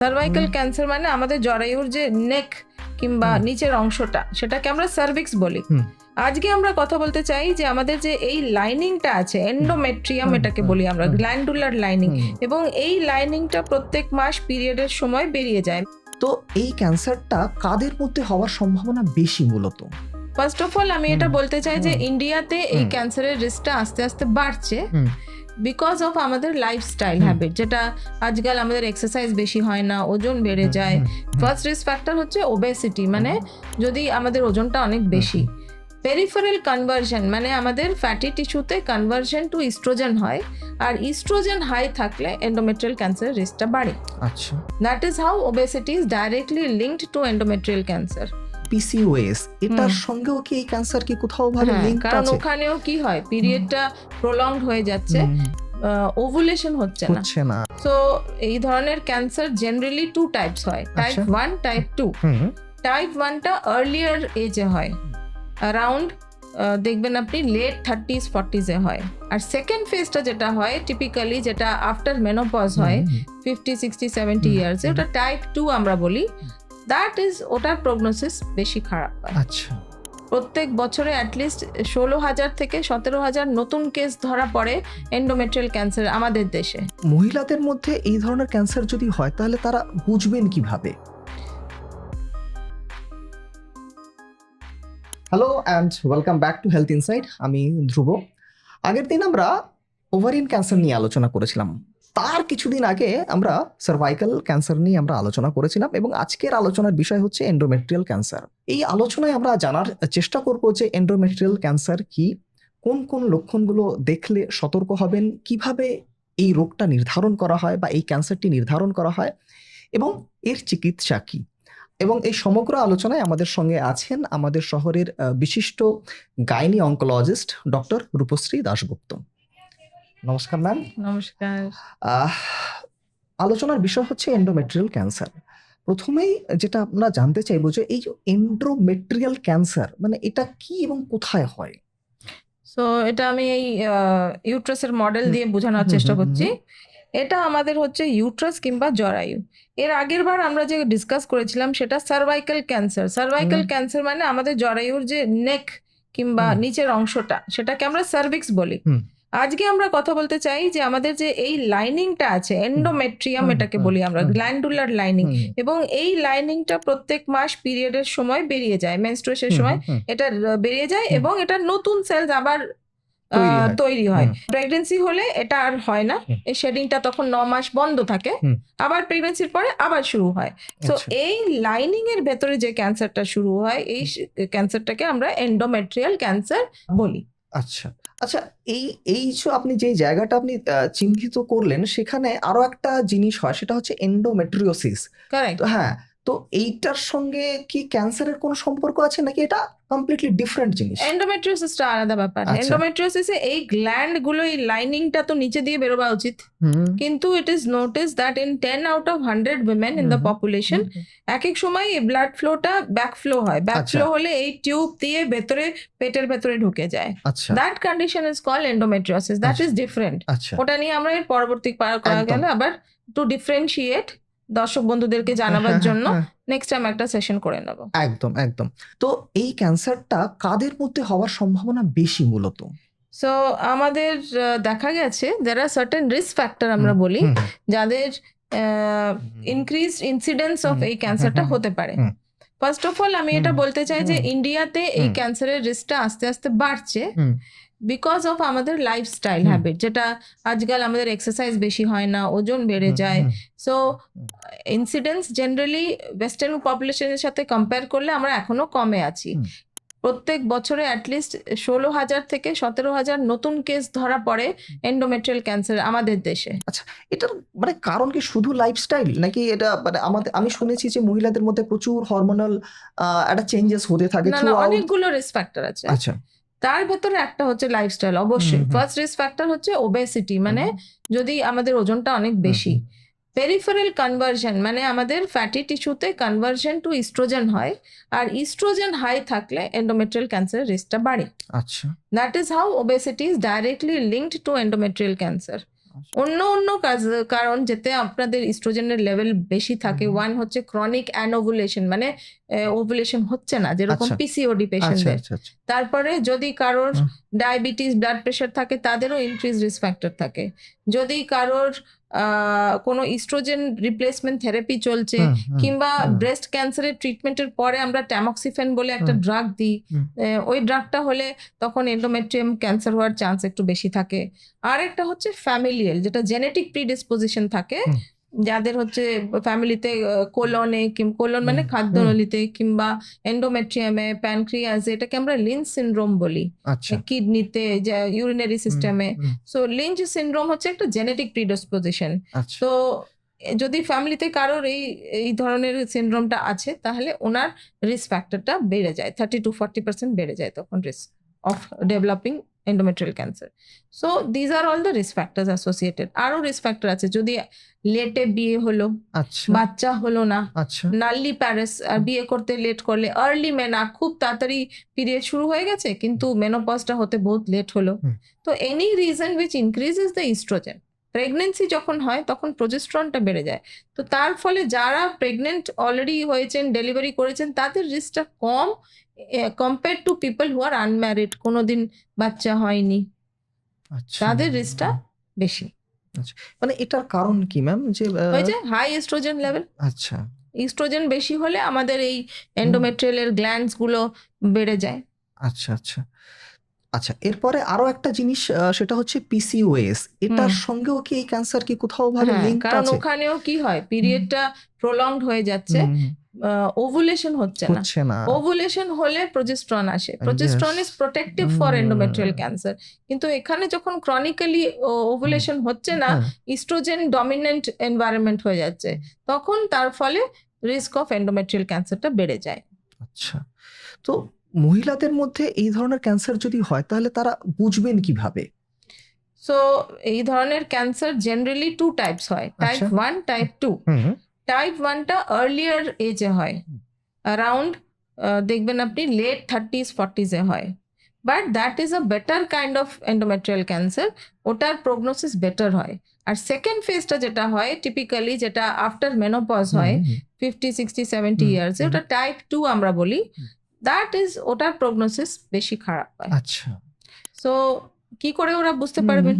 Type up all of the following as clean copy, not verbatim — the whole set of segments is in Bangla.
সার্ভাইকাল ক্যান্সার মানে আমাদের জরায়ুর যে নেক কিংবা নিচের অংশটা, সেটাকে আমরা সার্ভিক্স বলি। আজকে আমরা কথা বলতে চাই যে আমাদের যে এই লাইনিংটা আছে, এন্ডোমেট্রিয়াম এটাকে বলি আমরা, গ্ল্যান্ডুলার লাইনিং, এবং এই লাইনিংটা প্রত্যেক মাস পিরিয়ডের সময় বেরিয়ে যায়। তো এই ক্যান্সারটা কাদের মধ্যে হওয়ার সম্ভাবনা বেশি মূলত? ফার্স্ট অফ অল আমি এটা বলতে চাই যে ইন্ডিয়াতে এই ক্যান্সারের রিস্কটা আস্তে আস্তে বাড়ছে বিকজ অফ আমাদের লাইফস্টাইল হ্যাবিট, যেটা আজকাল আমাদের এক্সারসাইজ বেশি হয় না, ওজন বেড়ে যায়। ফার্স্ট রিস্ক ফ্যাক্টর হচ্ছে ওবেসিটি, মানে যদি আমাদের ওজনটা অনেক বেশি। পেরিফেরাল কনভার্সন মানে আমাদের ফ্যাটি টিস্যুতে কনভার্সন টু ইস্ট্রোজেন হয়, আর ইস্ট্রোজেন হাই থাকলে এন্ডোমেট্রিয়াল ক্যান্সারের রিস্কটা বাড়ে। আচ্ছা, that is how obesity is directly linked to endometrial cancer. PCOS এটার সঙ্গেও কি এই ক্যান্সার কি কোথাও ভাবে লিংক আছে? কারণ ওখানেও কি হয়, পিরিয়ডটা প্রলংড হয়ে যাচ্ছে, ওভুলেশন হচ্ছে না। সো এই ধরনের ক্যান্সার জেনারেলি টু টাইপস হয়, টাইপ 1, টাইপ 2। টাইপ 1টা আর্লিয়ার এজে হয়, অ্যারাউন্ড দেখবেন আপনি লেট 30s 40s এ হয়। আর সেকেন্ড ফেজটা যেটা হয় টিপিক্যালি, যেটা আফটার মেনোপজ হয় 50, 60, 70 ইয়ার্স, ওটা টাইপ 2 আমরা বলি। দ্যাট ইজ, ওটার প্রগনোসিস বেশি খারাপ হয়। আচ্ছা, প্রত্যেক বছরে অ্যাটলিস্ট 16,000 থেকে 17,000 নতুন কেস ধরা পড়ে এন্ডোমেট্রিয়াল ক্যান্সার আমাদের দেশে। মহিলাদের মধ্যে এই ধরনের ক্যান্সার যদি হয় তাহলে তারা বুঝবেন কিভাবে? Hello and welcome back to health insight. আমি ধ্রুব। আগের দিন আমরা ওভারিয়ান ক্যান্সার নিয়ে আলোচনা করেছিলাম, তার কিছুদিন আগে আমরা সার্ভাইকাল ক্যান্সার নিয়ে আমরা আলোচনা করেছিলাম, এবং আজকের আলোচনার বিষয় হচ্ছে এন্ডোমেট্রিয়াল ক্যান্সার। এই আলোচনায় আমরা জানার চেষ্টা করব যে এন্ডোমেট্রিয়াল ক্যান্সার কি, কোন কোন লক্ষণগুলো দেখলে সতর্ক হবেন, কিভাবে এই রোগটা নির্ধারণ করা হয় বা এই ক্যান্সারটি নির্ধারণ করা হয়, এবং এর চিকিৎসা কি। এবং এই সমগ্র আলোচনায় আমাদের সঙ্গে আছেন আমাদের শহরের বিশিষ্ট gynae oncologist doctor Rupashree Dasgupta. নমস্কার ম্যাম। নমস্কার। আলোচনার বিষয় হচ্ছে এন্ডোমেট্রিয়াল ক্যান্সার। প্রথমেই যেটা আমরা জানতে চাইবো যে এই যে এন্ডোমেট্রিয়াল ক্যান্সার মানে এটা কি এবং কোথায় হয়? সো এটা আমি এই ইউট্রাসের মডেল দিয়ে বোঝানোর চেষ্টা করছি। এটা আমাদের হচ্ছে ইউট্রাস কিংবা জরায়ু। এর আগের বার আমরা যে ডিসকাস করেছিলাম সেটা সার্ভাইকাল ক্যান্সার। সার্ভাইকাল ক্যান্সার মানে আমাদের জরায়ুর যে নেক কিংবা নিচের অংশটা, সেটাকে আমরা সার্ভিক্স বলি। আজকে আমরা কথা বলতে চাই যে আমাদের যে এই লাইনিংটা আছে, এন্ডোমেট্রিয়াম এটাকে বলি আমরা, গ্ল্যান্ডুলার লাইনিং, এবং এই লাইনিংটা প্রত্যেক মাস পিরিয়ডের সময় বেরিয়ে যায়, মেনস্ট্রুয়েশনের সময় এটা বেরিয়ে যায়, এবং এটা নতুন সেলস আবার তৈরি হয়। প্রেগনেন্সি হলে এটা আর হয় না, এই শেডিংটা তখন 9 মাস বন্ধ থাকে, আবার প্রেগনেন্সির পরে আবার শুরু হয়। তো এই লাইনিং এর ভেতরে যে ক্যান্সারটা শুরু হয়, এই ক্যান্সারটাকে আমরা এন্ডোমেট্রিয়াল ক্যান্সার বলি। আচ্ছা আচ্ছা, এই যে আপনি যে জায়গাটা আপনি চিহ্নিত করলেন সেখানে আরো একটা জিনিস হয়, সেটা হচ্ছে এন্ডোমেট্রিওসিস। কারেক্ট। হ্যাঁ, তো এইটার সঙ্গে কি ক্যান্সারের কোনো সম্পর্ক আছে নাকি এটা কমপ্লিটলি ডিফারেন্ট জিনিস? এন্ডোমেট্রিওসিসটা আলাদা ব্যাপার। এন্ডোমেট্রিওসিসে এই গ্ল্যান্ড গুলো, এই লাইনিংটা তো নিচে দিয়ে বেরোবা উচিত, কিন্তু it is notice that in 10 out of 100 women in the population এক এক সময় এই ব্লাড ফ্লোটা ব্যাক ফ্লো হয়। ব্যাক ফ্লো হলে এই টিউব দিয়ে ভেতরে, পেটের ভেতরে ঢুকে যায়। That condition is called endometriosis. That is different. ওটা নিয়ে আমরা এর পরবর্তী করা গেলে আবার টু ডিফারেন্সিয়েট দর্শক বন্ধুদেরকে জানাবার জন্য নেক্সট টাইম একটা সেশন করে নেব। একদম একদম। তো এই ক্যান্সারটা কাদের মধ্যে হওয়ার সম্ভাবনা বেশি মূলত? সো আমাদের দেখা গেছে there are certain risk factor আমরা বলি, যাদের ইনক্রিজ ইনসিডেন্স অফ এই ক্যান্সারটা হতে পারে। ফার্স্ট অফ অল আমি এটা বলতে চাই যে ইন্ডিয়াতে এই ক্যান্সারের রিস্কটা আস্তে আস্তে বাড়ছে বিকজ অফ আমাদের লাইফস্টাইল হ্যাবিট, যেটা আজকাল আমাদের এক্সারসাইজ বেশি হয় না, ওজন বেড়ে যায়। সো ইনসিডেন্স জেনারেলি ওয়েস্টার্ন পপুলেশনের সাথে কম্পেয়ার করলে আমরা এখনো কমে আছি। প্রত্যেক বছরে অ্যাটলিস্ট 16,000 থেকে 17,000 নতুন কেস ধরা পড়ে এন্ডোমেট্রিয়াল ক্যান্সার আমাদের দেশে। আচ্ছা, এটার মানে কারণ কি শুধু লাইফস্টাইল নাকি এটা মানে আমাদের, আমি শুনেছি যে মহিলাদের মধ্যে প্রচুর হরমোনাল একটা চেঞ্জেস হতে থাকে? না, অনেকগুলো রিস্ক ফ্যাক্টর আছে। আচ্ছা, তার ভেতরে একটা হচ্ছে লাইফস্টাইল অবশ্যই। ফার্স্ট রিস্ক ফ্যাক্টর হচ্ছে ওবেসিটি, মানে যদি আমাদের ওজনটা অনেক বেশি। পেরিফেরাল কনভার্সন মানে আমাদের ফ্যাটি টিস্যুতে কনভার্সন টু ইস্ট্রোজেন হয়, আর ইস্ট্রোজেন হাই থাকলে এন্ডোমেট্রিয়াল ক্যান্সারের রিস্কটা বাড়ে। আচ্ছা, that is how obesity is directly linked to endometrial cancer. অন্য কারণ যেতে আপনাদের ইস্ট্রোজেনের লেভেল বেশি থাকে, ওয়ান হচ্ছে ক্রনিক অ্যানোভুলেশন, মানে ওভুলেশন হচ্ছে না, যেরকম আচ্ছা। পিসিওডি আচ্ছা পেশেন্টদের। আচ্ছা আচ্ছা তারপরে যদি কারোর হুম। ডায়াবেটিস, ব্লাড প্রেশার থাকে, তাদেরও ইনক্রিজ রিস্ক ফ্যাক্টর থাকে। যদি কারোর কোনো ইস্ট্রোজেন রিপ্লেসমেন্ট থেরাপি চলছে, হুম, হুম, কিংবা হুম, ব্রেস্ট ক্যান্সারের ট্রিটমেন্টের পরে আমরা ট্যামক্সিফেন বলে একটা হুম, ড্রাগ দিই, হুম। ওই ড্রাগটা হলে তখন এন্ডোমেট্রিয়াম ক্যান্সার হওয়ার চান্স একটু বেশি থাকে। আর একটা হচ্ছে ফ্যামিলিয়াল, যেটা জেনেটিক প্রিডিসপোজিশন থাকে, হুম। যাদের হচ্ছে ফ্যামিলিতে কোলন মানে হুম, খাদ্যনলিতে, কিংবা এন্ডোমেট্রিয়ামে, প্যানক্রিয়াসে, এটাকে আমরা লিঞ্চ সিনড্রোম বলি, আচ্ছা। কিডনিতে, ইউরিনারি সিস্টেমে। হুম, সো লিঞ্চ সিনড্রোম হচ্ছে একটা জেনেটিক প্রিডিসপোজিশন। আচ্ছা। তো যদি ফ্যামিলিতে কারোর এই ধরনের সিনড্রোমটা আছে, তাহলে ওনার রিস্ক ফ্যাক্টরটা বেড়ে যায়, 30-40% বেড়ে যায় তখন risk of developing endometrial cancer. So these are all the risk factors associated. আরো রিস্ক ফ্যাক্টর আছে, যদি লেটে বিয়ে হলো, আচ্ছা বাচ্চা হলো না, আচ্ছা নাল্লি প্যারেস, আর বিয়ে করতে লেট করলে, আর্লি মেনা, খুব তাড়াতাড়ি পিরিয়ড শুরু হয়ে গেছে কিন্তু মেনোপজটা হতে বহুত লেট হলো। হুম। তো any reason which increases the oestrogen, pregnancy যখন হয় তখন প্রোজেস্টেরনটা বেড়ে যায়। তো তার ফলে যারা প্রেগনেন্ট অলরেডি হয়েছেন, ডেলিভারি করেছেন, তাদের রিস্কটা কম compare to people who are unmarried, কোনোদিন বাচ্চা হয়নি, আচ্ছা। তাদের রিস্কটা বেশি। মানে এটার কারণ কি ম্যাম? যে ওই যে হাই এস্ট্রোজেন লেভেল, আচ্ছা ইস্ট্রোজেন বেশি হলে আমাদের এই এন্ডোমেট্রিয়ালের গ্ল্যান্ডস গুলো বেড়ে যায়। আচ্ছা আচ্ছা আচ্ছা। এরপরে আরো একটা জিনিস, সেটা হচ্ছে পিসিওএস। এটার সঙ্গেও কি এই ক্যান্সার কি কোথাও ভাবে হ্যাঁ, লিংক কারণ আছে? ওখানেও কি হয়, পিরিয়ডটা প্রলংড হয়ে যাচ্ছে, ওভুলেশন হচ্ছে না। হচ্ছে না। ওভুলেশন হলে প্রোজেস্টেরন আসে, progesterone is protective for endometrial cancer. কিন্তু এখানে যখন ক্রনিক্যালি ওভুলেশন হচ্ছে না, ইস্ট্রোজেন ডমিনেন্ট এনভায়রনমেন্ট হয়ে যাচ্ছে, তখন তার ফলে রিস্ক অফ এন্ডোমেট্রিয়াল ক্যান্সারটা বেড়ে যায়। আচ্ছা। তো মহিলাদের মধ্যে এই ধরনের ক্যান্সার যদি হয় তাহলে তারা বুঝবেন কিভাবে? সো এই ধরনের ক্যান্সার জেনারেলি 2 টাইপস হয়, টাইপ 1, টাইপ 2। টাইপ 1টা আর্লিয়ার এজে হয়, অ্যারাউন্ড দেখবেন আপনি লেট 30s 40s এ হয়, but that is a better kind of endometrial cancer, ওটার প্রগনোসিস বেটার হয়। আর সেকেন্ড ফেজটা যেটা হয় টিপিক্যালি, যেটা আফটার মেনোপজ হয় 50, 60, 70 ইয়ার্সে, ওটা টাইপ 2 আমরা বলি, দ্যাট ইজ, ওটার প্রগনোসিস বেশি খারাপ হয়। আচ্ছা। সো কি করে ওরা বুঝতে পারবেন?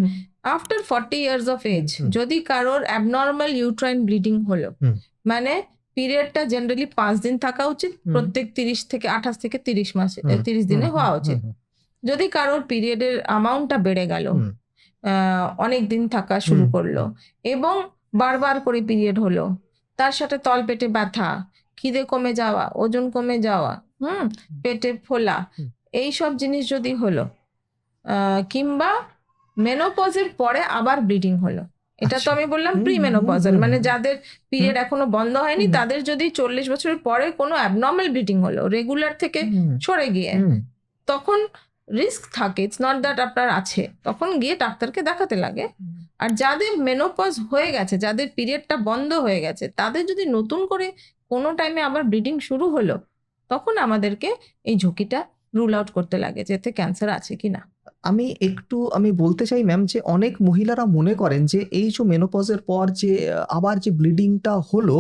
আফটার 40 ইয়ার্স অফ এজ যদি কারোর অ্যাবনর্মাল ইউট্রাইন ব্লিডিং হলো, মানে পিরিয়ডটা জেনারেলি 5 দিন থাকা উচিত, প্রত্যেক 28 থেকে 30 দিনে হওয়া উচিত। যদি কারোর পিরিয়ডের অ্যামাউন্টটা বেড়ে গেল, অনেক দিন থাকা শুরু করলো, এবং বারবার করে পিরিয়ড হলো, তার সাথে তলপেটে ব্যথা, খিদে কমে যাওয়া, ওজন কমে যাওয়া, পেটে ফোলা, এইসব জিনিস যদি হলো, কিংবা মেনোপজের পরে আবার ব্লিডিং হলো, এটা তো আমি বললাম প্রি মেনোপজাল, মানে যাদের পিরিয়ড এখনো বন্ধ হয়নি, তাদের যদি 40 বছরের পরে কোনো অ্যাবনর্মাল ব্লিডিং হলো রেগুলার থেকে সরে গিয়ে, তখন রিস্ক থাকে, ইটস নট দ্যাট আপনার আছে, তখন গিয়ে ডাক্তারকে দেখাতে লাগে। আর যাদের মেনোপজ হয়ে গেছে, যাদের পিরিয়ডটা বন্ধ হয়ে গেছে, তাদের যদি নতুন করে কোনো টাইমে আবার ব্লিডিং শুরু হলো, তখন আমাদেরকে এই ঝুঁকিটা রুল আউট করতে লাগে যে এতে ক্যান্সার আছে কিনা। আমি বলতে চাই ম্যাম, যে অনেক মহিলারা মনে করেন যে এই যে মেনোপজের পর যে আবার যে ব্লিডিংটা হলো,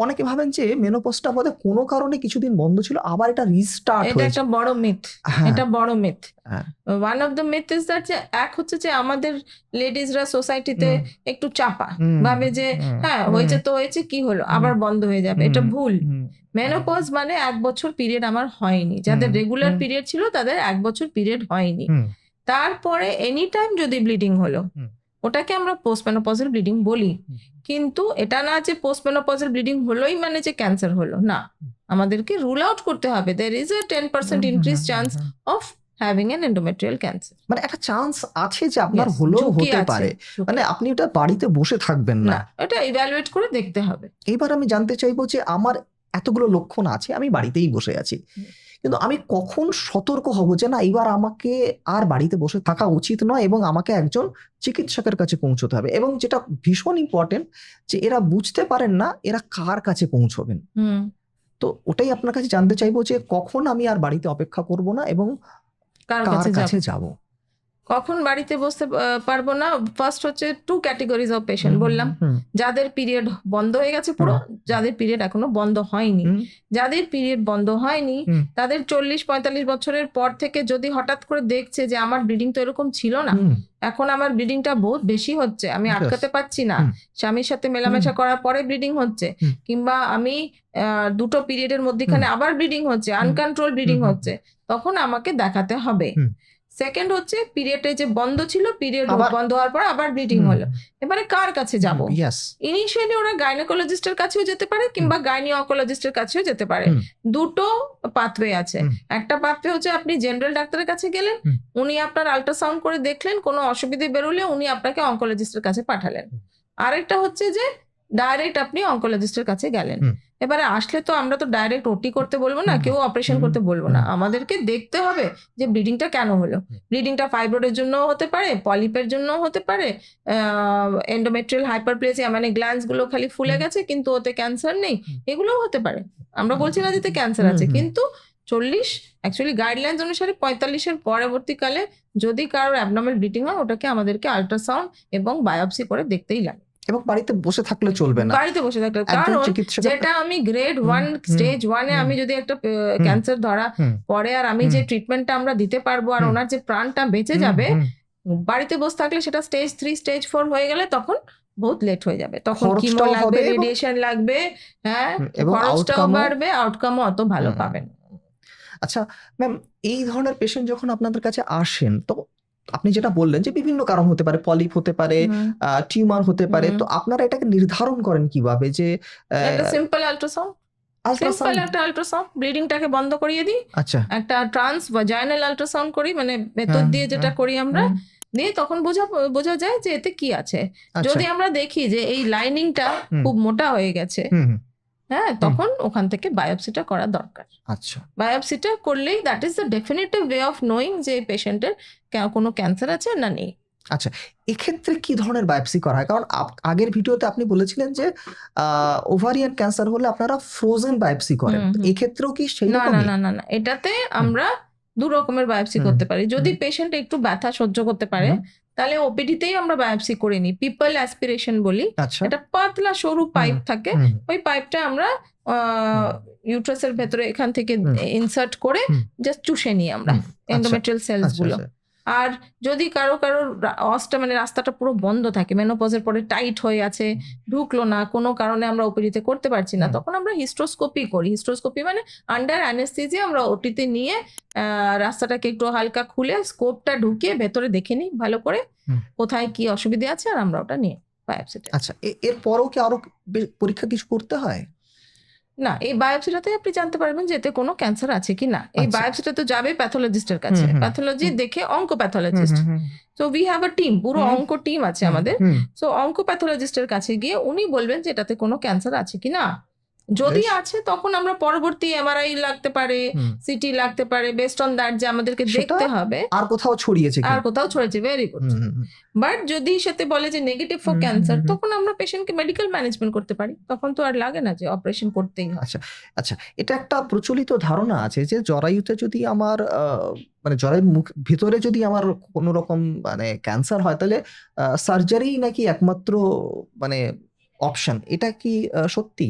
অনেকে ভাবেন যে মেনোপজটা বোধহয় কোনো কারণে কিছুদিন বন্ধ ছিল, আবার এটা রিস্টার্ট এটা হয়েছে। একটা বড় মিথ, হ্যাঁ। এটা বড় মিথ। হ্যাঁ। One of the myth is that, যে এক হচ্ছে যে আমাদের লেডিজরা সোসাইটিতে একটু চাপা ভাবে যে হ্যাঁ হয়েছে তো হয়েছে, কি হলো, আবার বন্ধ হয়ে যাবে, এটা ভুল। মেনোপজ মানে 1 বছর পিরিয়ড আমার হয়নি, যাদের রেগুলার পিরিয়ড ছিল তাদের 1 বছর পিরিয়ড হয়নি, তারপরে এনি টাইম যদি ব্লিডিং হলো, ওটাকে আমরা পোস্ট মেনোপজাল ব্লিডিং বলি। কিন্তু এটা না যে পোস্ট মেনোপজাল ব্লিডিং হলোই মানে যে ক্যান্সার হলো, না, আমাদেরকে রুল আউট করতে হবে there is a 10% increased chance of having an endometrial cancer. মানে একটা চান্স আছে যে আপনার হলেও হতে পারে, মানে আপনি ওটা বাড়িতে বসে থাকবেন না, এটা ইভ্যালুয়েট করে দেখতে হবে। এবার আমি জানতে চাইবো যে আমার এতগুলো লক্ষণ আছে, আমি বাড়িতেই বসে আছি, কিন্তু আমি কখন সতর্ক হব যে না, এবার আমাকে আর বাড়িতে বসে থাকা উচিত নয় এবং আমাকে একজন চিকিৎসকের কাছে পৌঁছতে হবে? এবং যেটা ভীষণ ইম্পর্টেন্ট, যে এরা বুঝতে পারেন না এরা কার কাছে পৌঁছবেন, তো ওটাই আপনার কাছে জানতে চাইবো যে কখন আমি আর বাড়িতে অপেক্ষা করব না এবং কার কাছে যাব। কখন বাড়িতে বসতে পারবো না, ফার্স্ট হচ্ছে 2 ক্যাটেগরিজ অফ পেশেন্ট বললাম, যাদের পিরিয়ড বন্ধ হয়ে গেছে পুরো, যাদের পিরিয়ড এখনো বন্ধ হয়নি। যাদের পিরিয়ড বন্ধ হয়নি তাদের 40-45 বছরের পর থেকে যদি হঠাৎ করে দেখছে যে আমার ব্লিডিং তো এরকম ছিল না, এখন আমার ব্লিডিংটা বহুত বেশি হচ্ছে, আমি আটকাতে পারছি না, স্বামীর সাথে মেলামেশা করার পরে ব্লিডিং হচ্ছে, কিংবা আমি দুটো পিরিয়ডের মধ্যখানে আবার ব্লিডিং হচ্ছে, আনকন্ট্রোল ব্লিডিং হচ্ছে, তখন আমাকে দেখাতে হবে। সেকেন্ড হচ্ছে পিরিয়ডে যে বন্ধ ছিল, পিরিয়ড বন্ধ হওয়ার পর আবার ব্লিডিং হলো, এবারে কার কাছে যাব? ইনিশিয়ালি ওরা গাইনোকোলজিস্টের কাছেও যেতে পারে কিংবা গাইনি অনকোলজিস্টের কাছেও যেতে পারে। দুটো পাথওয়ে আছে। একটা পাথওয়ে হচ্ছে আপনি জেনারেল ডাক্তারের কাছে গেলেন, উনি আপনার আল্ট্রাসাউন্ড করে দেখলেন, কোনো অসুবিধে বেরোলে উনি আপনাকে অনকোলজিস্টের কাছে পাঠালেন। আরেকটা হচ্ছে যে ডাইরেক্ট আপনি অনকোলজিস্টের কাছে গেলেন। এবারে আসলে তো আমরা তো ডাইরেক্ট ওটি করতে বলবো না, কেউ অপারেশন করতে বলবো না, আমাদেরকে দেখতে হবে যে ব্লিডিংটা কেন হলো। ব্লিডিংটা ফাইব্রয়েডের জন্য হতে পারে, পলিপের জন্য হতে পারে, এন্ডোমেট্রিয়াল হাইপারপ্লেসিয়া মানে গ্ল্যান্ডস গুলো খালি ফুলে গেছে কিন্তু ওতে ক্যান্সার নেই, এগুলোও হতে পারে। আমরা বলছি না যে ক্যান্সার আছে, কিন্তু 40 অ্যাকচুয়ালি গাইডলাইন্স অনুসারে 45-এর পরবর্তীকালে যদি কারোর অ্যাবনর্মাল ব্লিডিং হয়, ওটাকে আমাদেরকে আল্ট্রাসাউন্ড এবং বায়োপসি করে দেখতেই লাগে। এবং বাড়িতে বসে থাকলে চলবে না, বাড়িতে বসে থাকলে, কারণ যেটা আমি গ্রেড 1 স্টেজ 1-এ আমি যদি একটা ক্যান্সার ধরা পরে আর আমি যে ট্রিটমেন্টটা আমরা দিতে পারবো আর ওনার যে প্রাণটা বেঁচে যাবে, বাড়িতে বসে থাকলে সেটা স্টেজ 3 স্টেজ 4 হয়ে গেলে তখন বহুত লেট হয়ে যাবে, তখন কিমো লাগবে, রেডিয়েশন লাগবে, হ্যাঁ খরচটাও বাড়বে, আউটকামও অত ভালো পাবেন। আচ্ছা ম্যাম, এই ধরনের পেশেন্ট যখন আপনাদের কাছে আসেন, তো আপনি যেটা বললেন যে বিভিন্ন কারণ হতে পারে, পলিপ হতে পারে, টিউমার হতে পারে, তো আপনারা এটাকে নির্ধারণ করেন কিভাবে? যে একটা সিম্পল আল্ট্রাসাউন্ড, একটা আল্ট্রাসাউন্ড ব্লিডিংটাকে বন্ধ করিয়ে দিই, আচ্ছা একটা ট্রান্স ভাজাইনাল আল্ট্রাসাউন্ড করি, মানে ভেতর দিয়ে যেটা করি আমরা, দিয়ে তখন বোঝা যায় যে এতে কি আছে। যদি আমরা দেখি যে এই লাইনিংটা খুব মোটা হয়ে গেছে, হ্যাঁ, তখন ওখান থেকে বায়োপসিটা করা দরকার। আচ্ছা, বায়োপসিটা করলেই that is the definitive way of knowing যে পেশেন্টের কোনো ক্যান্সার আছে না নেই। আচ্ছা, এক্ষেত্রে কি ধরনের বায়োপসি করা হয়? কারণ আগের ভিডিওতে আপনি বলেছিলেন যে ওভারিয়ান ক্যান্সার হলে আপনারা ফ্রোজেন বায়োপসি করেন, এক্ষেত্রেও কি সেই রকম? না, এটাতে আমরা দু রকমের বায়োপসি করতে পারি। যদি পেশেন্ট একটু ব্যথা সহ্য করতে পারে তাহলে ওপিডিতেই আমরা বায়োপসি করে নিই, পিপল অ্যাসপিরেশন বলি। এটা পাতলা সরু পাইপ থাকে, ওই পাইপটা আমরা ইউট্রাসের ভেতরে এখান থেকে ইনসার্ট করে জাস্ট চুষে নিই আমরা এন্ডোমেট্রিয়াল সেলস গুলো। আর যদি কারো মানে রাস্তাটা পুরো বন্ধ থাকে, মেনোপজের পরে টাইট হয়ে আছে, ঢুকলো না, কোনো কারণে আমরা ওপিডিতে করতে পারছি না, তখন আমরা হিস্ট্রোস্কোপি করি। হিস্ট্রোস্কোপি মানে আন্ডার অ্যানেস্থেসিয়া আমরা ওটিতে নিয়ে রাস্তাটাকে একটু হালকা খুলে স্কোপটা ঢুকিয়ে ভেতরে দেখে নিই ভালো করে কোথায় কি অসুবিধা আছে, আর আমরা ওটা নিয়ে বায়োপসিটা। আচ্ছা, এরপরও কি আরো পরীক্ষা কিছু করতে হয়? না, এই বায়োপসিটাতে আপনি জানতে পারবেন যে এতে কোনো ক্যান্সার আছে কি না। এই বায়োপসিটা তো যাবে প্যাথোলজিস্টের কাছে, প্যাথোলজি দেখে oncopathologist, so we have a team, পুরো অঙ্ক টিম আছে আমাদের। সো অঙ্কোপ্যাথোলজিস্টের কাছে গিয়ে উনি বলবেন যে এটাতে কোনো ক্যান্সার আছে কি না। যদি আছে তখন আমরা পরবর্তী এমআরআই লাগতে পারে, সিটি লাগতে পারে, বেসড অন দ্যাট যে আমাদেরকে দেখতে হবে আর কোথাও ছড়িয়েছে, ভেরি গুড। বাট যদি সাথে বলে যে নেগেটিভ ফর ক্যান্সার, তখন আমরা পেশেন্টকে মেডিকেল ম্যানেজমেন্ট করতে পারি, তখন তো আর লাগে না যে অপারেশন করতেই হয়। আচ্ছা, এটা একটা প্রচলিত ধারণা আছে যে জরায়ুতে যদি আমার মানে জরায়ুর ভিতরে যদি আমার কোনো রকম মানে ক্যান্সার হয়, তাহলে সার্জারি নাকি একমাত্র মানে অপশন, এটা কি সত্যি?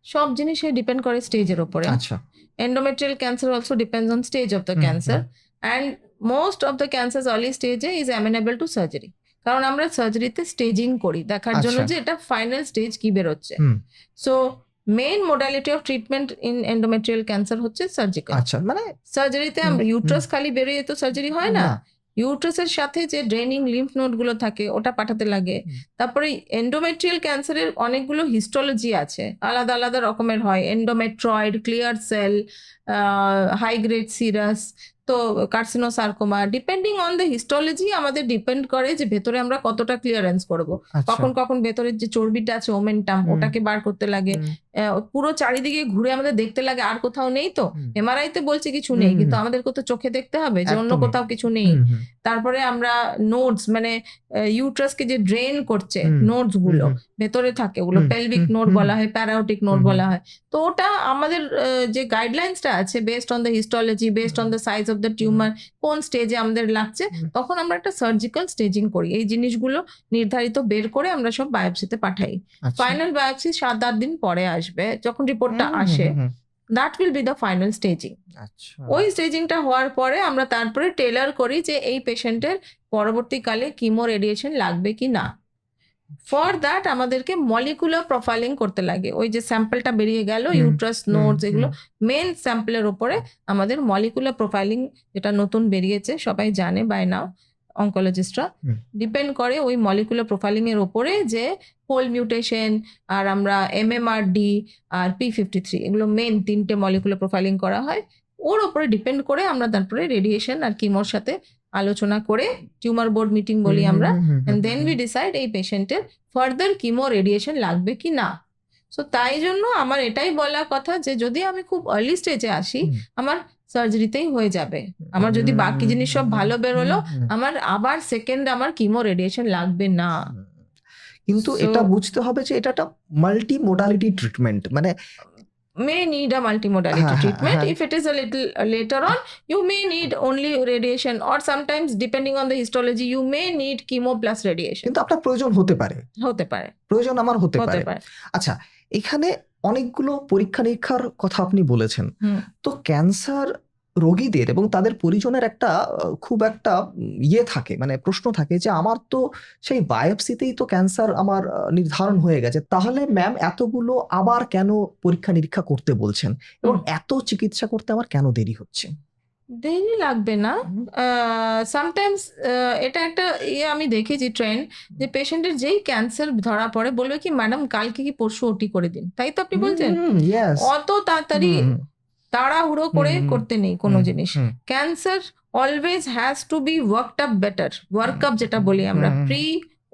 সব জিনিসে ডিপেন্ড করে স্টেজের উপরে। আচ্ছা, endometrial cancer also depends on stage of the cancer, and most of the cancers early stage is amenable to surgery, কারণ আমরা সার্জারিতে স্টেজিং করি দেখার জন্য যে এটা ফাইনাল স্টেজ কি বেরোচ্ছে। So main modality of treatment in endometrial cancer হচ্ছে সার্জিক্যাল। আচ্ছা, মানে সার্জারিতে আমরা ইউট্রাস খালি বেরিয়ে তো সার্জারি হয় না, ইউট্রাসের সাথে যে ড্রেনিং লিম্ফ নোড গুলো থাকে ওটা পাঠাতে লাগে। তারপরে এন্ডোমেট্রিয়াল ক্যান্সারের অনেকগুলো হিস্টোলজি আছে, আলাদা আলাদা রকমের হয়, endometrioid, clear cell, high grade serous, তো carcinosarcoma. Depending on the histology আমাদের ডিপেন্ড করে যে ভেতরে আমরা কতটা ক্লিয়ারেন্স করব। কখন কখন ভেতরের যে চর্বিটা আছে ওমেন্টাম, ওটাকে বার করতে লাগে, পুরো চারিদিকে ঘুরে আমাদের দেখতে লাগে আর কোথাও নেই তো। এমআরআই তে বলছে কিছু নেই, কিন্তু আমাদেরকে তো চোখে দেখতে হবে যে অন্য কোথাও কিছু নেই। তারপরে আমরা নোডস মানে ইউট্রাসকে যে ড্রেন করছে নোডস গুলো, ভেতরে থাকে, ওগুলো হুম, পেলভিক হুম, নোড হুম, বলা হয়, প্যারাওটিক নোড হুম, বলা হয়। তো ওটা আমাদের যে গাইডলাইন্সটা আছে based on the histology, based on the size of the tumour, কোন স্টেজে আমাদের লাগছে, তখন আমরা একটা সার্জিক্যাল স্টেজিং করি। এই জিনিসগুলো নির্ধারিত বের করে আমরা সব বায়োপসিতে পাঠাই। আচ্ছা, ফাইনাল বায়োপসি 7-8 দিন পরে আসবে, যখন রিপোর্টটা হুম, হুম, আসে হুম, হুম, that will be the final staging. আচ্ছা, ওই স্টেজিংটা হওয়ার পরে আমরা তারপরে টেলার করি যে এই পেশেন্টের পরবর্তীকালে কিমো রেডিয়েশন লাগবে কি না। ফর দ্যাট আমাদেরকে মলিকুলার প্রোফাইলিং করতে লাগে। ওই যে স্যাম্পলটা বেরিয়ে গেল, হুম, ইউট্রাস হুম, নোডস, এগুলো হুম, মেন স্যাম্পলের উপরে আমাদের মলিকুলার প্রোফাইলিং, যেটা নতুন বেরিয়েছে সবাই জানে বাই নাও অনকোলজিস্টরা, হুম, ডিপেন্ড করে ওই মলিকুলার প্রোফাইলিং এর উপরে যে হোল মিউটেশন আর আমরা MMRD আর P53, এগুলো মেন 3টে মলিকুলার প্রোফাইলিং করা হয়। ওর উপরে ডিপেন্ড করে আমরা তারপরে রেডিয়েশন আর কিমোর সাথে আলোচনা করে টিউমার বোর্ড মিটিং বলি আমরা, and then we decide এই পেশেন্টের ফার্দার কিমো রেডিয়েশন লাগবে কি না। সো তাই জন্য আমার এটাই বলা কথা যে যদি আমি খুব আর্লি স্টেজে আসি, আমার সার্জারিতেই হয়ে যাবে। আমার যদি বাকি জিনিস সব ভালো বেরোলো, আমার আবার সেকেন্ড আমার কিমো রেডিয়েশন লাগবে না। কিন্তু So- এটা বুঝতে হবে যে এটা একটা মাল্টি মোডালিটি ট্রিটমেন্ট, মানে may need a multimodality হ্যাঁ, treatment. হ্যাঁ। If it is a little later on, you may need only radiation, or sometimes depending on the histology, you may need chemo plus radiation. কিন্তু আপনার প্রয়োজন হতে পারে, হতে পারে, প্রয়োজন আমার হতে হতে পারে। পারে। আচ্ছা, এখানে অনেকগুলো পরীক্ষা নিরীক্ষার কথা আপনি বলেছেন। হুম। তো ক্যান্সার রোগীদের এবং তাদের পরিজনের একটা খুব একটা ইয়ে থাকে, মানে প্রশ্ন থাকে যে আমার তো সেই বায়োপসিতেই তো ক্যান্সার আমার নির্ধারণ হয়ে গেছে, তাহলে ম্যাম এতগুলো আবার কেন পরীক্ষা নিরীক্ষা করতে বলছেন এবং এত চিকিৎসা করতে আমার কেন দেরি হচ্ছে? দেরি লাগবে না। সামটাইমস এটা একটা আমি দেখেছি ট্রেন্ড, যে পেশেন্টের যেই ক্যান্সার ধরা পড়ে বলবে কি ম্যাডাম কালকে কি পরশু ওটি করে দিন, তাই তো আপনি বলছেন? Yes. অত তাড়াতাড়ি তাড়াহুড়ো করে করতে নেই কোনো জিনিস। Cancer always has to be worked up better. Work up যেটা বলি আমরা, প্রি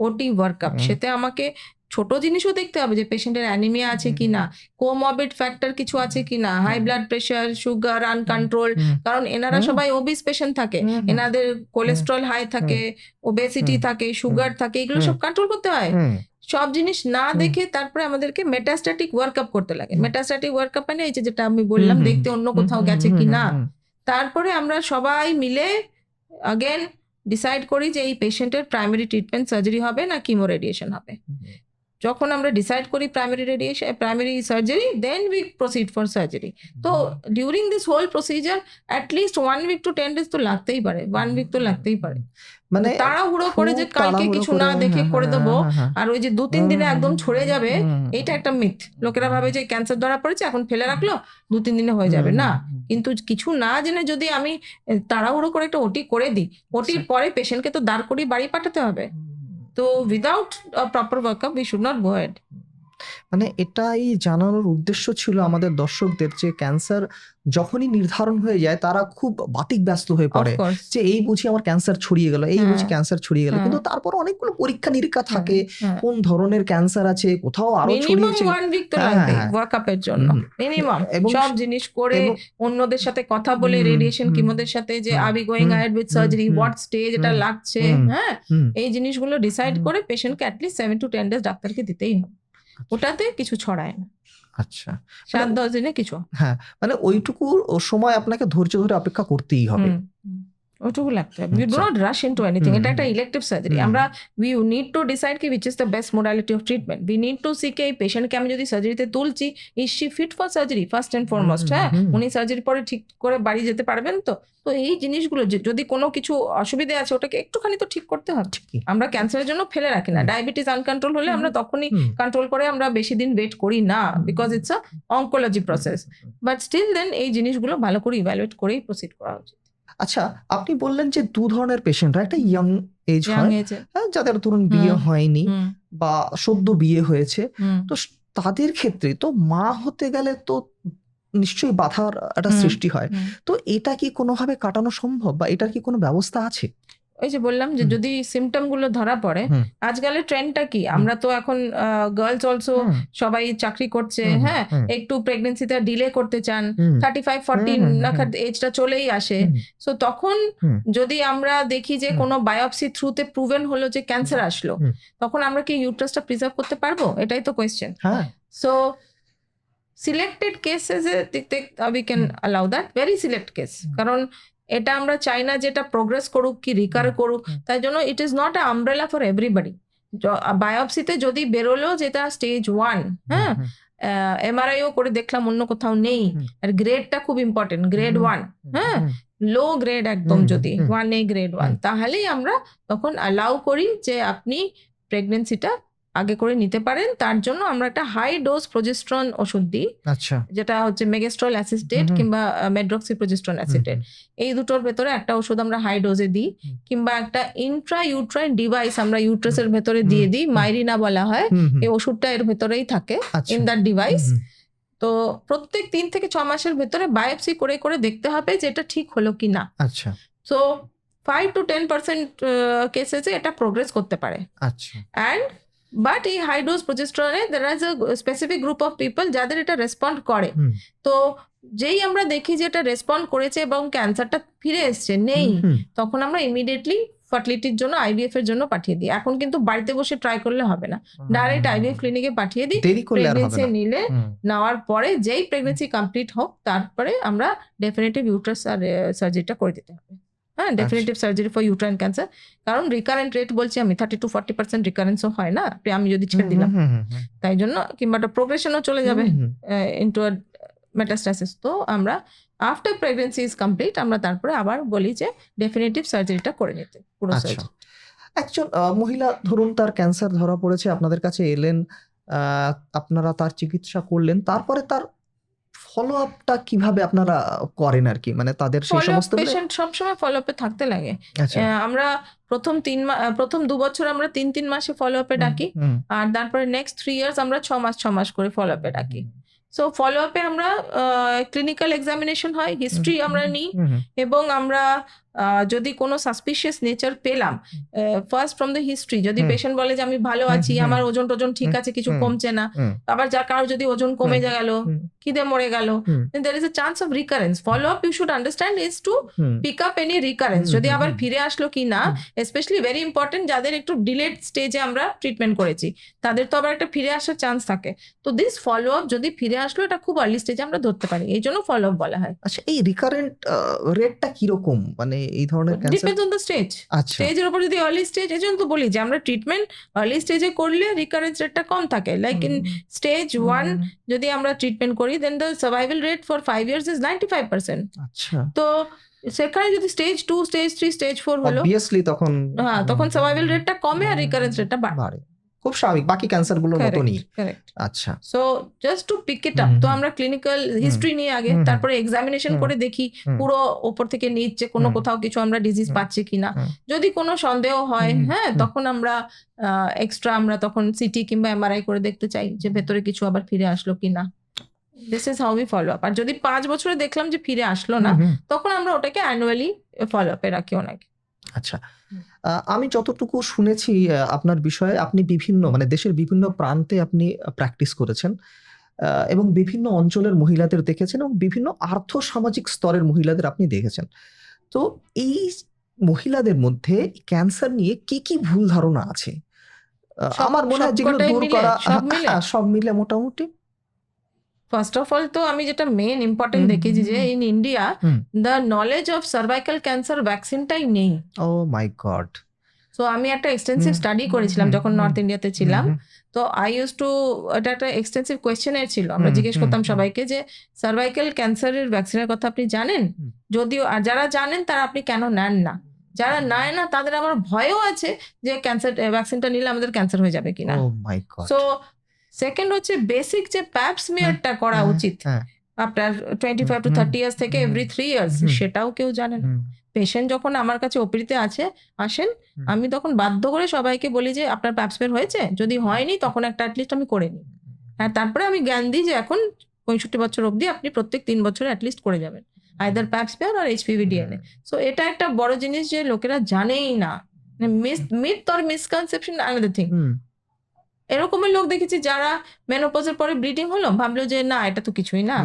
ওটি ওয়ার্ক আপ, সেতে আমাকে ছোট জিনিসও দেখতে হবে যে পেশেন্টের অ্যানিমিয়া আছে কিনা, কোমরবিড ফ্যাক্টর কিছু আছে কিনা, high blood pressure, sugar uncontrol, কারণ এনারা সবাই ওবিস পেশেন্ট থাকে, এনাদের কোলেস্ট্রল হাই থাকে, ওবেসিটি থাকে, সুগার থাকে, এগুলো সব কন্ট্রোল করতে হয়। সব জিনিস না দেখে তারপরে আমাদেরকে মেটাস্ট্যাটিক ওয়ার্কআপ করতে লাগে। মেটাস্ট্যাটিক ওয়ার্কআপ মানে এই যে যেটা আমি বললাম, দেখতে অন্য কোথাও গেছে কিনা। তারপরে আমরা সবাই মিলে अगेन ডিসাইড করি যে এই পেশেন্টের প্রাইমারি ট্রিটমেন্ট সার্জারি হবে না কিমো রেডিয়েশন হবে। যখন আমরা ডিসাইড করি primary surgery, then we proceed for surgery. তো during this whole procedure at least 1 week to 10 days তো লাগতেই পারে, 1 week তো লাগতেই পারে। মানে তাড়াহুড়ো করে যে কালকে কিছু না দেখে করে দেবো আর ওই যে 2-3 দিনে একদম ছড়ে যাবে, এটা একটা মিথ। লোকেরা ভাবে যে ক্যান্সার ধরা পড়েছে এখন ফেলে রাখলো 2-3 দিনে হয়ে যাবে, না। কিন্তু কিছু না জেনে যদি আমি তাড়াহুড়ো করে একটা ওটি করে দিই, ওটির পরে পেশেন্টকে তো দাঁড় করিয়ে বাড়ি পাঠাতে হবে। তো without proper workup we should not go head. মানে এটাই জানানোর উদ্দেশ্য ছিল আমাদের দর্শকদের যে ক্যান্সার যখনই নির্ধারণ হয়ে যায় তারা খুব বাতিক ব্যস্ত হয়ে পড়ে যে এই বুঝি আমার ক্যান্সার ছড়িয়ে গেল, এই বুঝি ক্যান্সার ছড়িয়ে গেল, কিন্তু তারপর অনেকগুলো পরীক্ষা নিরীক্ষা থাকে, কোন ধরনের ক্যান্সার আছে, কোথাও আরো ছড়িয়েছে। মিনিমাম 1 week তো লাগবে ওয়ার্কআপের জন্য, মিনিমাম। সব জিনিস করে অন্যদের সাথে কথা বলে, রেডিয়েশন কিমোদের সাথে যে are be going ahead with surgery, what stage এটা লাগছে, হ্যাঁ, এই জিনিসগুলো ডিসাইড করে পেশেন্টকে অ্যাটলিস্ট 7 to 10 days ডাক্তারকে দিতেই হবে। ওটাতে কিছু ছড়ায় না। আচ্ছা, 7-10 দিনে কিছু, হ্যাঁ, মানে ওইটুকু সময় আপনাকে ধৈর্য ধরে অপেক্ষা করতেই হবে। ওটুকু লাগতে হবে। You do not rush into anything. এটা একটা ইলেকটিভ সার্জারি। আমরা উই নিড টু ডিসাইড কি which is the best modality of treatment. We need to see কে এই পেশেন্টকে আমি যদি সার্জারিতে তুলছি, is she fit for surgery first and foremost. হ্যাঁ, উনি সার্জারি পরে ঠিক করে বাড়ি যেতে পারবেন তো? তো এই জিনিসগুলো যদি কোনো কিছু অসুবিধা আছে ওটাকে একটুখানি তো ঠিক করতে হবে। আমরা ক্যান্সারের জন্য ফেলে রাখি না। ডায়াবেটিস আনকন্ট্রোল হলে আমরা তখনই কন্ট্রোল করে আমরা বেশি দিন ওয়েট করি না, because it's a oncology process. But still then এই জিনিসগুলো ভালো করে ইভ্যালুয়েট করেই প্রসিড করা উচিত। আচ্ছা, আপনি বললেন যে দু ধরনের পেশেন্টরা, একটা ইয়াং এজ হয়, যাদের ধরুন বিয়ে হয়নি বা সদ্য বিয়ে হয়েছে, তো তাদের ক্ষেত্রে তো মা হতে গেলে তো নিশ্চয়ই বাধার একটা সৃষ্টি হয়। তো এটা কি কোনোভাবে কাটানো সম্ভব বা এটার কি কোনো ব্যবস্থা আছে? ওই যে বললাম যে হুম। যদি সিমটম গুলো ধরা পড়ে, হুম। আজকালের ট্রেন্ডটা কি, আমরা তো এখন গার্লস অলসো হুম। সবাই চাকরি করছে, হুম, হ্যাঁ, হুম, একটু প্রেগনেন্সিটা ডিলে করতে চান, হুম, 35-40 হুম, হুম, নাগাদ এজটা চলেই আসে। হুম, সো তখন হুম, যদি আমরা দেখি যে হুম, কোনো বায়োপসি থ্রুতে প্রুভেন হলো যে ক্যান্সার আসলো, হুম। তখন আমরা কি ইউট্রাসটা প্রিজার্ভ করতে পারবো? এটাই তো কোয়েশ্চেন। হ্যাঁ। সো সিলেক্টেড কেসেসে we can hmm. Allow that, very select case, কারণ এটা আমরা চাই না যে এটা প্রোগ্রেস করুক কি রিকার করুক, তাই জন্য it is not a umbrella for everybody. বায়োপসিতে যদি বেরোলো যেটা স্টেজ 1, হ্যাঁ, এমআরআইও করে দেখলাম অন্য কোথাও নেই, আর গ্রেডটা খুব ইম্পর্টেন্ট, গ্রেড 1, হ্যাঁ, লো গ্রেড একদম যদি 1A গ্রেড 1, তাহলেই আমরা তখন অ্যালাউ করি যে আপনি প্রেগনেন্সিটা আগে করে নিতে পারেন। তার জন্য আমরা একটা হাই ডোজ প্রোজেস্ট্রন ওষুধ দিই, আচ্ছা। যেটা হচ্ছে মেগাস্ট্রল অ্যাসিস্টেট কিংবা মেড্রক্সিপ্রোজেস্ট্রন অ্যাসিটেট, এই দুটোর ভেতরে একটা ওষুধ আমরা হাই ডোজে দিই, কিংবা একটা ইন্ট্রা ইউট্রাইন ডিভাইস আমরা ইউট্রাসের ভেতরে দিয়ে দিই, মাইরিনা বলা হয়, এই ওষুধটা এর ভেতরেই থাকে ইন দ্যাট ডিভাইস। তো প্রত্যেক 3 থেকে 6 মাসের ভেতরে বায়োপসি করে করে দেখতে হবে যে এটা ঠিক হলো কি না। আচ্ছা। সো 5 to 10% কেসেসে এটা প্রোগ্রেস করতে পারে। আচ্ছা। অ্যান্ড বাট এই হাই ডোজ প্রোজেস্টেরনে there is a specific group of people যাদের এটা রেসপন্ড করে। তো যেই আমরা দেখি যে এটা রেসপন্ড করেছে এবং ক্যান্সারটা ফিরে এসছে নেই, তখন আমরা ইমিডিয়েটলি ফার্টিলিটির জন্য IVF এর জন্য পাঠিয়ে দিই। এখন কিন্তু বাড়িতে বসে ট্রাই করলে হবে না, ডাইরেক্ট IVF ক্লিনিকে পাঠিয়ে দিই। দেরি করলে আর হবে প্রেগনেন্সি না। নিলে নেওয়ার পরে যেই প্রেগনেন্সি কমপ্লিট হোক তারপরে আমরা ডেফিনেটিভ ইউট্রাস সার্জারিটা করে দিতে হবে। হ্যাঁ, definitive surgery for uterine cancer, কারণ রিকারেন্ট রেট বলছি আমি 30-40% রিকারেন্সও হয় না আমি যদি ছেড়ে দিলাম, তাই জন্য, কিংবা প্রোগ্রেশনও চলে যাবে ইনটু আ মেটাস্টাসিস। তো আমরা আফটার প্রেগনেন্সি ইজ কমপ্লিট আমরা তারপরে আবার বলি যে ডেফিনেটিভ সার্জারিটা করে নিতে, পুরো সার্জারি। একজন মহিলা ধরুন তার ক্যান্সার ধরা পড়েছে, আপনাদের কাছে এলেন, আপনারা তার চিকিৎসা করলেন, তারপরে তার ফলো আপটা কিভাবে আপনারা করেন আর কি, মানে তাদের সেই সমস্ত পেশেন্ট সবসময় ফলো আপে থাকতে লাগে। আমরা প্রথম 2 বছর আমরা 3 মাসে ফলো আপে ডাকি, আর তারপরে নেক্সট 3 ইয়ার্স আমরা 6 মাস করে ফলো আপে ডাকি। সো ফলো আপে আমরা ক্লিনিক্যাল এক্সামিনেশন হয়, হিস্ট্রি আমরা নিই, এবং আমরা যদি কোনো সাসপিশিয়াস নেচার পেলাম, ফার্স্ট ফ্রম দ্য হিস্ট্রি, যদি পেশেন্ট বলে যে আমি ভালো আছি, আমার ওজন টোজন ঠিক আছে, কিছু কমছে না, আবার যার কারো যদি ওজন কমে গেল, খিদে মরে গেল, then there is a chance of recurrence. Follow up you should understand is to pick up any recurrence, যদি আবার ফিরে আসলো কি না, স্পেশালি ভেরি ইম্পর্টেন্ট যাদের একটু ডিলেড স্টেজে আমরা ট্রিটমেন্ট করেছি, তাদের তো আবার একটা ফিরে আসার চান্স থাকে। তো দিস ফলো আপ যদি ফিরে আসলো, এটা খুব আর্লি স্টেজে আমরা ধরতে পারি, এই জন্য ফলো আপ বলা হয়। আচ্ছা, এই রিকারেন্ট রেটটা কিরকম, মানে এই ধরনের cancer? Depends on the stage. আচ্ছা, স্টেজের উপর, যদি আর্লি স্টেজ, এই জন্য তো বলি যে আমরা ট্রিটমেন্ট আর্লি স্টেজে করলে রিকারেন্স রেটটা কম থাকে। লাইক ইন স্টেজ 1 যদি আমরা ট্রিটমেন্ট করি, then the survival rate for 5 years is 95%। আচ্ছা, তো সেখানে যদি স্টেজ 2, স্টেজ 3, স্টেজ 4 হলো, অবভিয়াসলি তখন সার্ভাইভাল রেটটা কমে আর রিকারেন্স রেটটা বাড়ে। খুব স্বাভাবিক, বাকি ক্যান্সার গুলোর মতনই। আচ্ছা, so just to pick it up, তো আমরা ক্লিনিক্যাল হিস্ট্রি নিয়ে আগে, তারপরে এক্সামিনেশন করে দেখি পুরো উপর থেকে নিচে কোনো কোথাও কিছু আমরা ডিজিজ পাচ্ছি কিনা। যদি কোনো সন্দেহ হয়, হ্যাঁ, তখন আমরা এক্সট্রা আমরা তখন সিটি কিংবা MRI করে দেখতে চাই যে ভেতরে কিছু আবার ফিরে আসলো কিনা। This is how we follow up. আর যদি 5 বছরে দেখলাম যে ফিরে আসলো না, তখন আমরা ওটাকে অ্যানুয়ালি ফলো আপে রাখি ওনাকে। আচ্ছা, আমি যতটুকু শুনেছি আপনার বিষয়ে, আপনি বিভিন্ন মানে দেশের বিভিন্ন প্রান্তে আপনি প্র্যাকটিস করেছেন, এবং বিভিন্ন অঞ্চলের মহিলাদের দেখেছেন, এবং বিভিন্ন আর্থ সামাজিক স্তরের মহিলাদের আপনি দেখেছেন। তো এই মহিলাদের মধ্যে ক্যান্সার নিয়ে কি কি ভুল ধারণা আছে? আমার মনে হয় যেগুলো দূর করা, সব মিলে মোটামুটি। ফার্স্ট অফ অল তো আমি যেটা মেন ইম্পর্টেন্ট দেখেছি যে in India the knowledge of cervical cancer ভ্যাকসিনটাই নেই। ও মাই গড। সো আমি একটা এক্সটেন্সিভ স্টাডি করেছিলাম যখন নর্থ ইন্ডিয়াতে ছিলাম। তো আই ইউজ টু, এটা একটা এক্সটেন্সিভ কোয়েশ্চেনের ছিল, আমরা জিজ্ঞেস করতাম সবাইকে যে সার্ভাইকাল ক্যান্সারের ভ্যাকসিনের কথা আপনি জানেন? যদিও আর যারা জানেন তারা আপনি কেন নেন না, যারা নেয় না তাদের আমার ভয়ও আছে যে ক্যান্সার ভ্যাকসিনটা নিলে আমাদের ক্যান্সার হয়ে যাবে কিনা। সো সেকেন্ড হচ্ছে বেসিক যে প্যাপ স্মিয়ারটা করা উচিত আপনার 25 to 30 ইয়ার্স থেকে এভরি 3 ইয়ার্স, সেটাও কেউ জানে না। পেশেন্ট যখন আমার কাছে ওপিডিতে আসেন, আমি তখন বাধ্য করে সবাইকে বলি যে আপনার প্যাপ স্মিয়ার হয়েছে, যদি হয়নি তখন একটা অ্যাটলিস্ট আমি করে নিই। আর তারপরে আমি জ্ঞান দিই যে এখন 65 বছর অবধি আপনি প্রত্যেক 3 বছরে অ্যাটলিস্ট করে যাবেন। আইদার প্যাপ স্মিয়ার আর এইচপিভি ডিএনএ। সো এটা একটা বড় জিনিস যে লোকেরা জানেই না, myth or misconception another thing. এরকমের লোক দেখেছি যারা মেনোপজের পরে ব্লিডিং হলো, ভাবলো যে না এটা তো কিছুই না,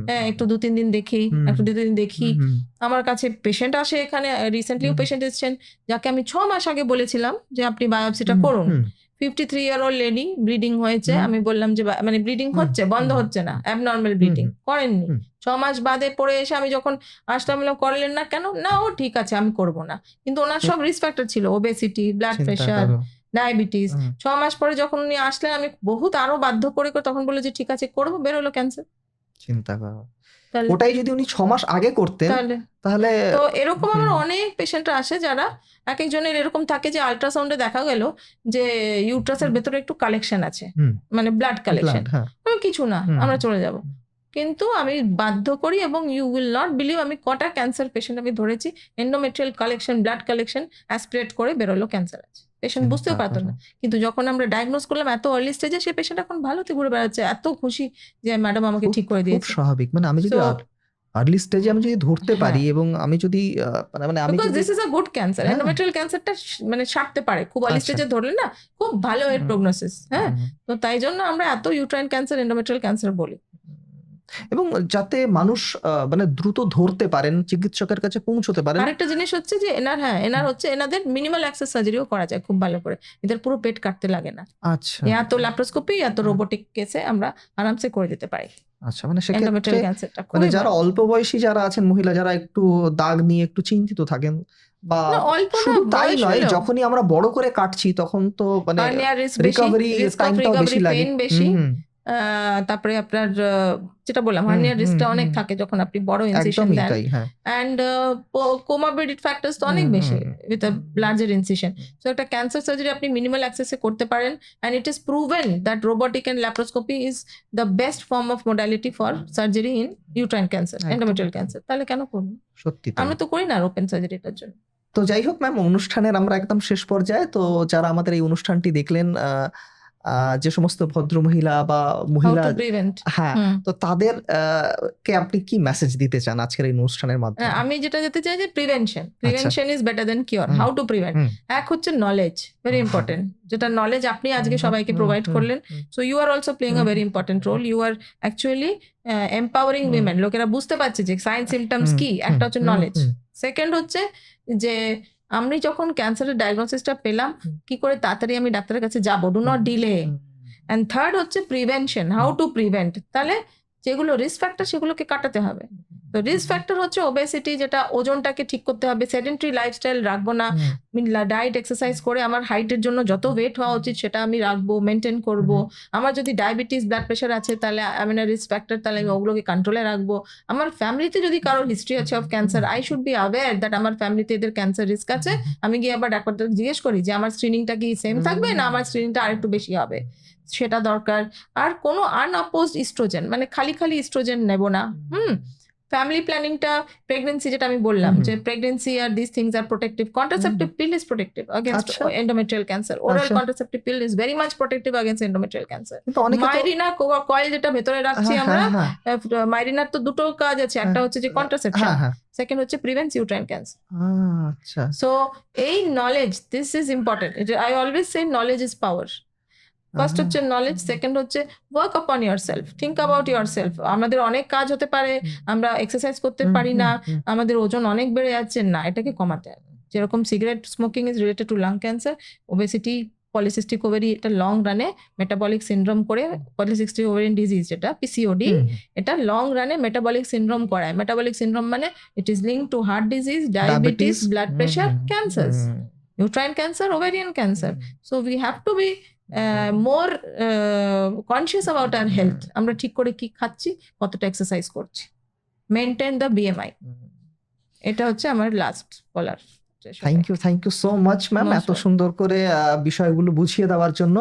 হ্যাঁ একটু 2-3 দিন দেখি, একটু 2-3 দিন দেখি। আমার কাছে পেশেন্ট আসে, এখানে রিসেন্টলিও পেশেন্ট এসেছেন যাকে আমি 6 মাস আগে বলেছিলাম যে আপনি বায়োপসিটা করুন। 53-year-old লেডি, ব্লিডিং হয়েছে, আমি বললাম যে মানে ব্লিডিং হচ্ছে, বন্ধ হচ্ছে না, অ্যাবনর্মাল ব্লিডিং, করেননি। 6 মাস বাদে পরে এসে আমি যখন আসলাম, বললাম করলেন না কেন? না ও ঠিক আছে আমি করব না। কিন্তু ওনার সব রিস্ক ফ্যাক্টর ছিল, ওবেসিটি, ব্লাড প্রেশার, ডায়াবেটিস। 6 মাস পরে যখন উনি আসলেন আমি বহুত আরো বাধ্য করে তখন বলে যে ঠিক আছে করবো, বেরোলো ক্যান্সার। চিন্তা করো, ওটাই যদি উনি 6 মাস আগে করতেন তাহলে। তো এরকম আমার অনেক পেশেন্টরা আসে যারা এক একজনের এরকম থাকে যে আল্ট্রাসাউন্ডে দেখা গেল যে ইউট্রাসের ভেতরে একটু কালেকশন আছে, মানে ব্লাড কালেকশন, কিছু না আমরা চলে যাব। কিন্তু আমি বাধ্য করি, এবং ইউ উইল নট বিলিভ আমি কটা ক্যান্সার পেশেন্ট আমি ধরেছি endometrial collection, blood collection aspirate করে বেরোলো ক্যান্সার আছে। পেশেন্ট বুঝতেও পারতো না, কিন্তু যখন আমরা ডায়াগনোজ করলাম এত আর্লি স্টেজে, সেই পেশেন্ট এখন ভালোতে ঘুরে বেড়াচ্ছে, এত খুশি যে ম্যাডাম আমাকে ঠিক করে দিয়েছে। স্বাভাবিক, মানে আমি যদি আর্লি স্টেজে আমি যদি ধরতে পারি এবং আমি যদি মানে আমি because this is a good cancer, endometrial ক্যান্সারটা মানে সারতে পারে খুব আর্লি স্টেজে ধরলে না, খুব ভালো এর প্রগনোসিস। হ্যাঁ, তো তাই জন্য আমরা এত ইউট্রাইন ক্যান্সার, এন্ডোমেট্রিয়াল ক্যান্সার বলি। এবং যাতে মানুষ মানে দ্রুত ধরতে পারেন, চিকিৎসকের কাছে পৌঁছতে পারেন। আরেকটা জিনিস হচ্ছে যে এনার হচ্ছে এনাদের মিনিমাল অ্যাক্সেস সার্জারিও করা যায় খুব ভালো করে, এদের পুরো পেট কাটতে লাগে না। আচ্ছা, এত ল্যাপ্রোস্কোপি, এত রোবোটিক কেসে আমরা আরামসে করে দিতে পারি। আচ্ছা, মানে সেক্ষেত্রে মানে যারা অল্প বয়সী যারা আছেন, মহিলা যারা একটু দাগ নিয়ে একটু চিন্তিত থাকেন, বা শুধু তাই নয়, যখনই আমরা বড় করে কাটছি তখন তো মানে রিকভারি টাইমটাও বেশি লাগে। তারপরে আপনার যেটা বললাম হার্নিয়ার রিস্কটা অনেক থাকে যখন আপনি বড় ইনসিশন দেন, এন্ড কোমরবিডিটি ফ্যাক্টরস তো অনেক বেশি with a larger incision. So একটা ক্যান্সার সার্জারি আপনি মিনিমাল অ্যাক্সেসে করতে পারেন, and it is proven that robotic and laparoscopy is the best form of modality for surgery in uterine cancer, endometrial cancer. তাহলে কেন করবো? সত্যি আমরা তো করি না ওপেন সার্জারিটার জন্য। তো যাই হোক ম্যাম, অনুষ্ঠানের আমরা একদম শেষ পর্যায়ে। তো যারা আমাদের এই অনুষ্ঠানটি দেখলেন, যে সমস্ত ভদ্র মহিলা বা মহিলা, হ্যাঁ, তো তাদের কে আপনি কি মেসেজ দিতে চান আজকের এই অনুষ্ঠানের মাধ্যমে? আমি যেটা যেতে চাই যে prevention is better than cure. How to prevent? এক হচ্ছে নলেজ, ভেরি ইম্পর্টেন্ট, যেটা নলেজ আপনি আজকে সবাইকে প্রোভাইড করলেন। So you are also playing a very important role. You are actually empowering women. লোকেরা বুঝতে পারছে যে সাইন সিমটমস কি। একটা হচ্ছে নলেজ। সেকেন্ড হচ্ছে যে আমি যখন ক্যান্সারের ডায়াগনোসিসটা পেলাম, কি করে তাড়াতাড়ি আমি ডাক্তারের কাছে যাব, do not delay. And third হচ্ছে প্রিভেনশন, হাউ টু প্রিভেন্ট। তাহলে যেগুলো রিস্ক ফ্যাক্টর সেগুলোকে কাটাতে হবে। তো রিস্ক ফ্যাক্টর হচ্ছে ওবেসিটি, যেটা ওজনটাকে ঠিক করতে হবে, সেডেন্টারি লাইফস্টাইল রাখবো না, ডায়েট এক্সারসাইজ করে আমার হাইটের জন্য যত ওয়েট হওয়া উচিত সেটা আমি রাখবো, মেনটেন করব। আমার যদি ডায়াবেটিস, ব্লাড প্রেশার আছে তাহলে আমি না রিস্ক ফ্যাক্টর, তাহলে আমি ওগুলোকে কন্ট্রোলে রাখবো। আমার ফ্যামিলিতে যদি কারোর হিস্ট্রি আছে of cancer, I should be aware that আমার ফ্যামিলিতে এদের ক্যান্সার রিস্ক আছে। আমি গিয়ে আবার ডাক্তারকে জিজ্ঞেস করি যে আমার স্ক্রিনিংটা কি সেম থাকবে না আমার স্ক্রিনিংটা আরেকটু বেশি হবে, সেটা দরকার। আর কোনো আনঅপোজড ইস্ট্রোজেন, মানে খালি ইস্ট্রোজেন নেব না। ফ্যামিলি প্ল্যানিংটা, প্রেগনেন্সি, যেটা আমি বললাম যে প্রেগনেন্সি আর this things are protective. Contraceptive pill is protective against endometrial cancer. Oral contraceptive pill is very much protective against endometrial cancer. Mirena coil যেটা ভেতরে রাখছি আমরা, মাইরিনার তো দুটো কাজ আছে, একটা হচ্ছে যে কন্ট্রাসেপশন, সেকেন্ড হচ্ছে প্রিভেন্টস ইউট্রাইন ক্যান্সার। আচ্ছা, সো এই knowledge, this is important. I always say knowledge is power. First হচ্ছে নলেজ, সেকেন্ড হচ্ছে ওয়ার্ক আপন your self, think about your self. আমাদের অনেক কাজ হতে পারে, আমরা এক্সারসাইজ করতে পারি না, আমাদের ওজন অনেক বেড়ে যাচ্ছে, না, এটাকে কমাতে হবে। যেরকম cigarette smoking is related to lung cancer, obesity, polycystic ovary, এটা লং রানে মেটাবলিক সিনড্রোম করে, পলিসিস্টিক ওভারিয়ান ডিজিজ যেটা পিসিওডি, এটা লং রানে মেটাবলিক সিনড্রোম করায়। মেটাবলিক সিনড্রোম মানে it is linked to heart disease, diabetes, blood pressure, cancers, uterine cancer, ovarian cancer. So we have to be more conscious about our health. আমরা ঠিক করে কি খাচ্ছি, কতটা এক্সারসাইজ করছি, মেনটেন দ্য বিএমআই। এটা হচ্ছে আমার লাস্ট বলার। Thank you so much ma'am, এত সুন্দর করে বিষয়গুলো বুঝিয়ে দেওয়ার জন্য।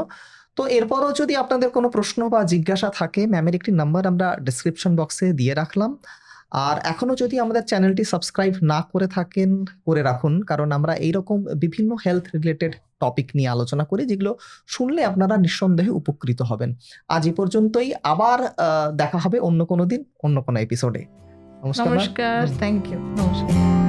তো এরপরও যদি আপনাদের কোনো প্রশ্ন বা জিজ্ঞাসা থাকে, ম্যামের একটি নাম্বার আমরা ডেসক্রিপশন বক্সে দিয়ে রাখলাম। আর এখনো যদি আমাদের চ্যানেলটি সাবস্ক্রাইব না করে থাকেন, করে রাখুন, কারণ আমরা এইরকম বিভিন্ন হেলথ রিলেটেড টপিক নিয়ে আলোচনা করি, যেগুলো শুনলে আপনারা নিঃসন্দেহে উপকৃত হবেন। আজ এই পর্যন্তই, আবার দেখা হবে অন্য কোনো দিন, অন্য কোনো এপিসোডে। নমস্কার ma'am. নমস্কার, থ্যাংক ইউ, নমস্কার।